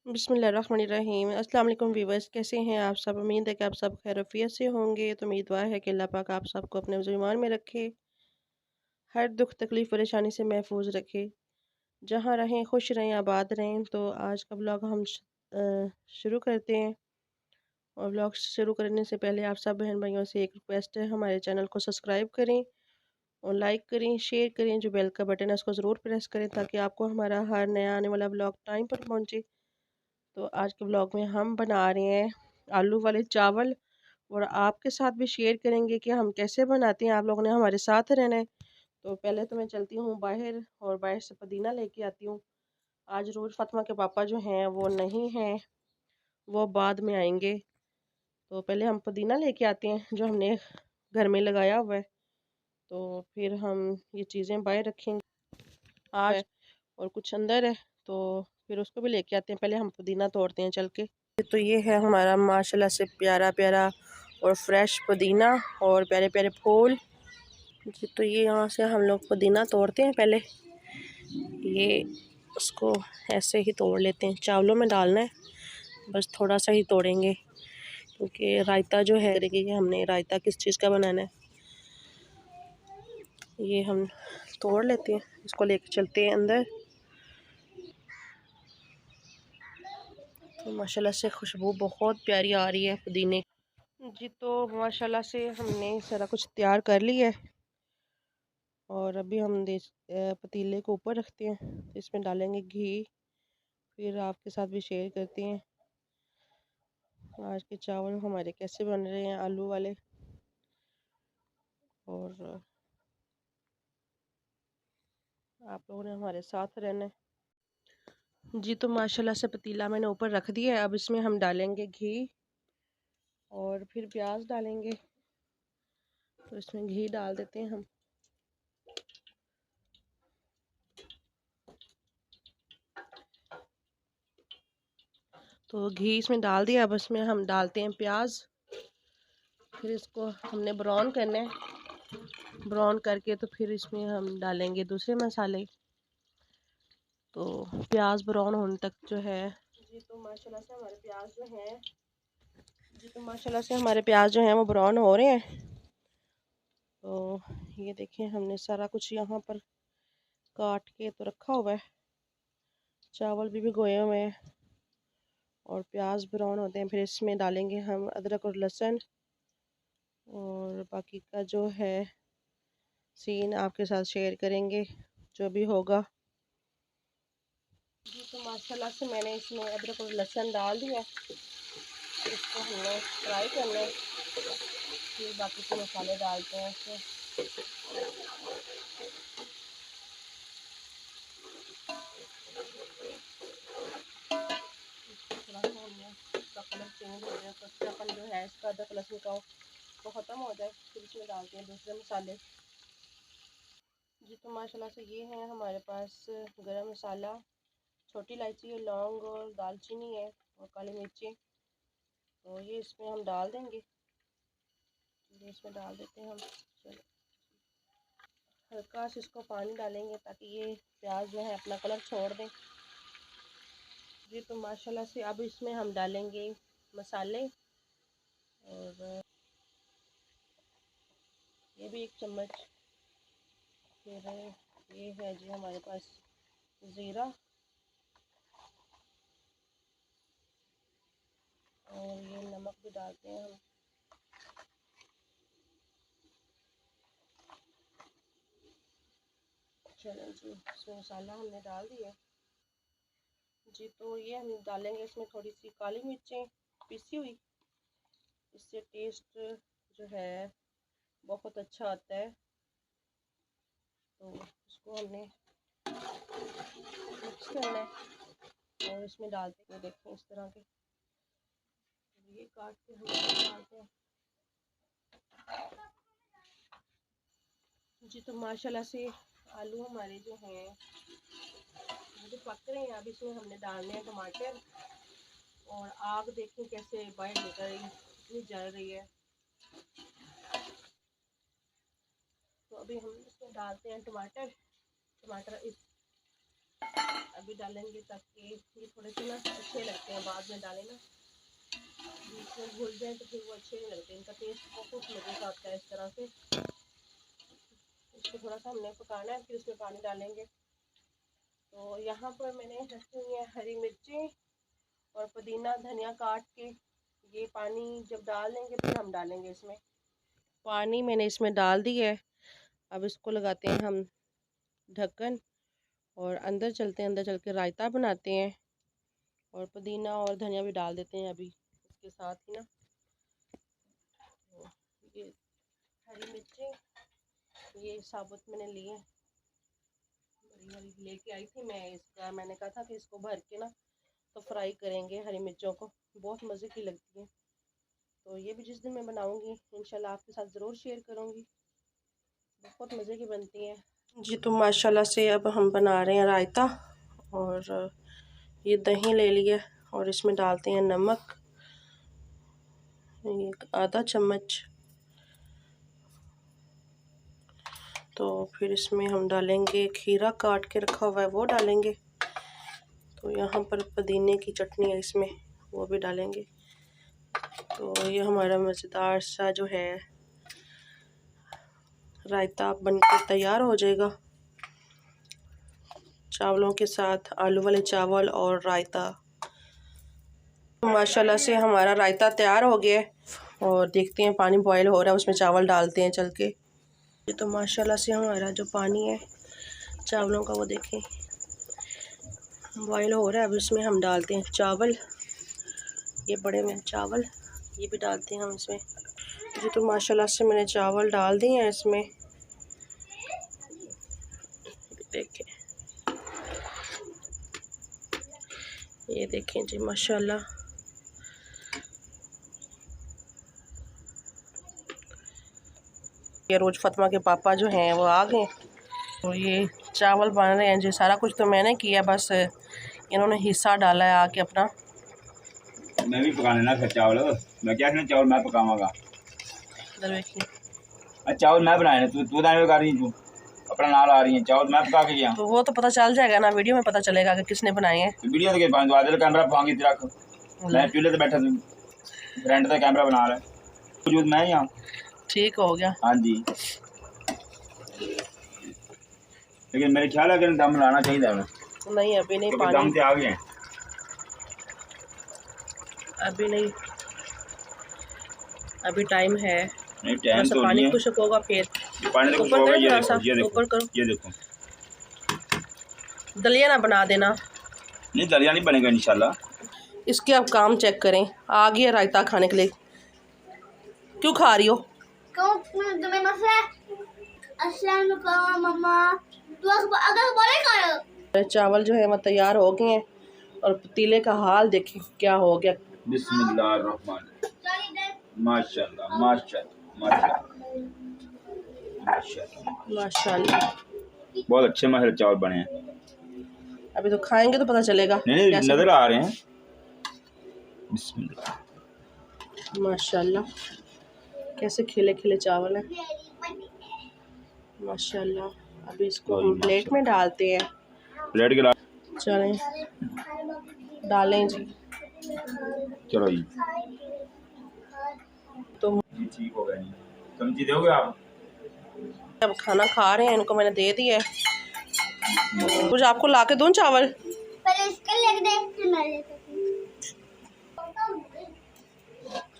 बिस्मिल्लाहिर्रहमानिर्रहीम। अस्सलाम वालेकुम व्यूअर्स, कैसे हैं आप सब। उम्मीद है कि आप सब खैरियत से होंगे। तो उम्मीद दुआ है कि अल्लाह पाक आप सबको अपने ईमान में रखे, हर दुख तकलीफ़ परेशानी से महफूज रखे, जहाँ रहें खुश रहें आबाद रहें। तो आज का ब्लॉग हम शुरू करते हैं। और ब्लॉग शुरू करने से पहले आप सब बहन भाइयों से एक रिक्वेस्ट है, हमारे चैनल को सब्सक्राइब करें और लाइक करें, शेयर करें। जो बेल का बटन है उसको ज़रूर प्रेस करें ताकि आपको हमारा हर नया आने वाला ब्लॉग टाइम पर पहुँचे। तो आज के ब्लॉग में हम बना रहे हैं आलू वाले चावल, और आपके साथ भी शेयर करेंगे कि हम कैसे बनाते हैं। आप लोगों ने हमारे साथ रहना है। तो पहले तो मैं चलती हूँ बाहर और बाहर से पुदीना लेके आती हूँ। आज रोज़ फातिमा के पापा जो हैं वो नहीं हैं, वो बाद में आएंगे। तो पहले हम पुदीना लेके आते हैं जो हमने घर में लगाया हुआ है। तो फिर हम ये चीज़ें बाहर रखेंगे आज, और कुछ अंदर है तो फिर उसको भी लेके आते हैं। पहले हम पुदीना तोड़ते हैं चल के। तो ये है हमारा माशाल्लाह से प्यारा प्यारा और फ्रेश पुदीना और प्यारे प्यारे फूल जी। तो ये यहाँ से हम लोग पुदीना तोड़ते हैं। पहले ये उसको ऐसे ही तोड़ लेते हैं, चावलों में डालना है, बस थोड़ा सा ही तोड़ेंगे क्योंकि रायता जो है कि हमने रायता किस चीज़ का बनाना है। ये हम तोड़ लेते हैं, इसको लेके चलते हैं अंदर। तो माशाल्लाह से खुशबू बहुत प्यारी आ रही है पुदीने जी। तो माशाल्लाह से हमने सारा कुछ तैयार कर लिया है और अभी हम पतीले को ऊपर रखते हैं। तो इसमें डालेंगे घी, फिर आपके साथ भी शेयर करते हैं आज के चावल हमारे कैसे बन रहे हैं आलू वाले। और आप लोगों ने हमारे साथ रहना है जी। तो माशाल्लाह से पतीला मैंने ऊपर रख दिया है। अब इसमें हम डालेंगे घी और फिर प्याज डालेंगे। तो इसमें घी डाल देते हैं हम। तो घी इसमें डाल दिया। अब इसमें हम डालते हैं प्याज, फिर इसको हमने ब्राउन करना है। ब्राउन करके तो फिर इसमें हम डालेंगे दूसरे मसाले। तो प्याज ब्राउन होने तक जो है जी। तो माशाल्लाह से हमारे प्याज जो हैं वो ब्राउन हो रहे हैं। तो ये देखिए हमने सारा कुछ यहाँ पर काट के तो रखा हुआ है, चावल भी भिगोए हुए हैं और प्याज ब्राउन होते हैं। फिर इसमें डालेंगे हम अदरक और लहसुन, और बाकी का जो है सीन आपके साथ शेयर करेंगे जो भी होगा जी। तो माशाल्लाह से मैंने इसमें अदरक और लहसुन डाल दिया। इसको हमने फ्राई करना है, फिर बाकी के मसाले डालते हैं इसमें। थोड़ा सा हमने इसका कलर चेंज हो जाए, कच्चापन जो है इसका अदरक लहसुन का वो ख़त्म हो जाए, फिर इसमें डालते हैं दूसरे मसाले जी। तो माशाल्लाह से ये है हमारे पास गरम मसाला, छोटी इलायची, लौंग और दालचीनी है और काली मिर्ची। तो ये इसमें हम डाल देंगे। ये इसमें डाल देते हैं हम। चलो हल्का से इसको पानी डालेंगे ताकि ये प्याज जो है अपना कलर छोड़ दें जी। तो माशाल्लाह से अब इसमें हम डालेंगे मसाले, और ये भी 1 चम्मच। फिर ये है जी हमारे पास ज़ीरा, और ये नमक भी डालते हैं हम। चलो जी, इसमें मसाला हमने डाल दिया जी। तो ये हम डालेंगे इसमें थोड़ी सी काली मिर्चें पिसी हुई, इससे टेस्ट जो है बहुत अच्छा आता है। तो इसको हमने मिक्स करना है और इसमें डालते हैं, देखें इस तरह के ये काट के हम डालते हैं जी। तो माशाल्लाह से आलू हमारे जो हैं मुझे पक रहे हैं। अब इसमें हमने डालने हैं टमाटर, और आग देखें कैसे बाहर निकल रही है, कितनी जल रही है। तो अभी हम इसमें डालते हैं टमाटर। टमाटर इस अभी डालेंगे ताकि ये थोड़े से ना अच्छे लगते हैं, बाद में डालें ना बीच में भूल जाए तो फिर वो अच्छे नहीं लगते। इनका टेस्ट बहुत मज़े का आता है इस तरह से। इसको थोड़ा सा हमने पकाना है, फिर उसमें पानी डालेंगे। तो यहाँ पर मैंने रखी हुई है हरी मिर्ची और पुदीना धनिया काट के। ये पानी जब डाल देंगे फिर हम डालेंगे इसमें। पानी मैंने इसमें डाल दी है। अब इसको लगाते हैं हम ढक्कन और अंदर चलते हैं, अंदर चल के रायता बनाते हैं और पुदीना और धनिया भी डाल देते हैं अभी इसके साथ ही ना। ये हरी मिर्ची ये साबुत मैंने लिए, बड़ी वाली लेके आई थी मैं। इसका मैंने कहा था कि इसको भर के ना तो फ्राई करेंगे हरी मिर्चों को, बहुत मज़े की लगती है। तो ये भी जिस दिन मैं बनाऊंगी इंशाल्लाह आपके साथ ज़रूर शेयर करूंगी, बहुत मज़े की बनती है जी। तो माशाल्लाह से अब हम बना रहे हैं रायता और ये दही ले लिया और इसमें डालते हैं नमक, एक आधा चम्मच। तो फिर इसमें हम डालेंगे खीरा काट के रखा हुआ है वो डालेंगे। तो यहाँ पर पुदीने की चटनी है इसमें, वो भी डालेंगे। तो ये हमारा मज़ेदार सा जो है रायता बनकर तैयार हो जाएगा चावलों के साथ, आलू वाले चावल और रायता। माशाल्लाह से हमारा रायता तैयार हो गया है और देखते हैं पानी बॉयल हो रहा है, उसमें चावल डालते हैं चल के। ये तो माशाल्लाह से हमारा जो पानी है चावलों का वो देखें बॉयल हो रहा है। अब इसमें हम डालते हैं चावल, ये बड़े में चावल ये भी डालते हैं हम इसमें। ये तो माशाल्लाह से मैंने चावल डाल दिए हैं इसमें, देखें ये देखें जी माशाल्लाह। ये रोज़ फतमा के पापा जो हैं वो आ गए। तो ये चावल बन रहे हैं जी, सारा कुछ तो मैंने किया, बस इन्होंने हिस्सा डाला है आके अपना। मैं भी पकाने ना फिर चावल, मैं क्या चावल मैं पकावांगा। चावल मैं बनाए तू दाने कर रही, तू अपना नाल आ रही है, चावल मैं पका के गया। तो वो तो पता चल जाएगा ना, वीडियो में पता चलेगा कि किसने बनाए हैं। तो वीडियो तो बादल कैमरा पाऊंगी रख, मैं चूल्हे पे बैठा तू फ्रंट का कैमरा बना रहा है, मैं ही हाँ। ठीक हो गया हाँ जी, लेकिन मेरे ख्याल है कि दम लाना चाहिए। नहीं अभी नहीं, पानी दम से आ गए अभी नहीं, अभी टाइम है। नहीं टाइम तो पानी नहीं है, खुश्क होगा फिर पानी तो ऊपर करो। ये ऊपर करो, ये देखो दलिया ना बना देना। नहीं दलिया नहीं बनेगा इंशाल्लाह। इसके अब काम चेक करें, आ गया रायता खाने के लिए। क्यों खा रही हो? तुम्हें मसला है? अस्सलाम वालेकुम मम्मा, तू अगर बोले खाओ। चावल जो है वो तैयार हो गए हैं और पतीले का हाल देखें क्या हो गया। बिस्मिल्लाहिर्रहमान, माशाल्लाह माशाल्लाह माशाल्लाह माशाल्लाह माशाल्लाह, बहुत अच्छे मसाले चावल बने हैं। अभी तो खाएंगे तो पता चलेगा। नहीं नजर आ रहे हैं। बिस्मिल्लाह माशाल्लाह, कैसे खिले खिले चावल हैं माशाल्लाह। अभी इसको हम प्लेट में डालते हैं। प्लेट के चलें डालें जी, चलो जी। तो ठीक हो गया, सब्जी दोगे आप? अब खाना खा रहे हैं, इनको मैंने दे दिया है। कुछ आपको ला के दूँ चावल? पहले इसके लिख दे फिर मैं लेती हूं।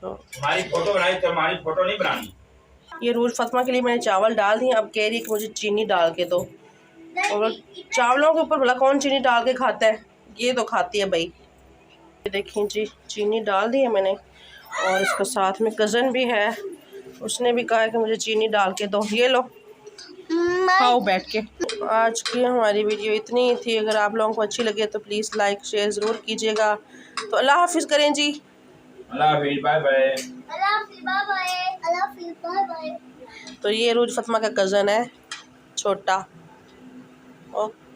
हमारी फोटो बनाई तो हमारी फोटो नहीं बनानी। ये रोज़ फतमा के लिए मैंने चावल डाल दिए। अब कह रही है कि मुझे चीनी डाल के दो। और चावलों के ऊपर भला कौन चीनी डाल के खाता है? ये तो खाती है भाई। ये देखिए जी चीनी डाल दी है मैंने, और इसका साथ में कज़न भी है, उसने भी कहा है कि मुझे चीनी डाल के दो। ये लो खाओ बैठ के। आज की हमारी वीडियो इतनी ही थी। अगर आप लोगों को अच्छी लगे तो प्लीज़ लाइक शेयर ज़रूर कीजिएगा। तो अल्लाह हाफिज़ करें जी। अल्लाह हाफिज़, बाय बाय। अल्लाह हाफिज़, बाय बाय। अल्लाह हाफिज़, बाय बाय। तो ये रोज फतमा का कज़न है छोटा। ओके।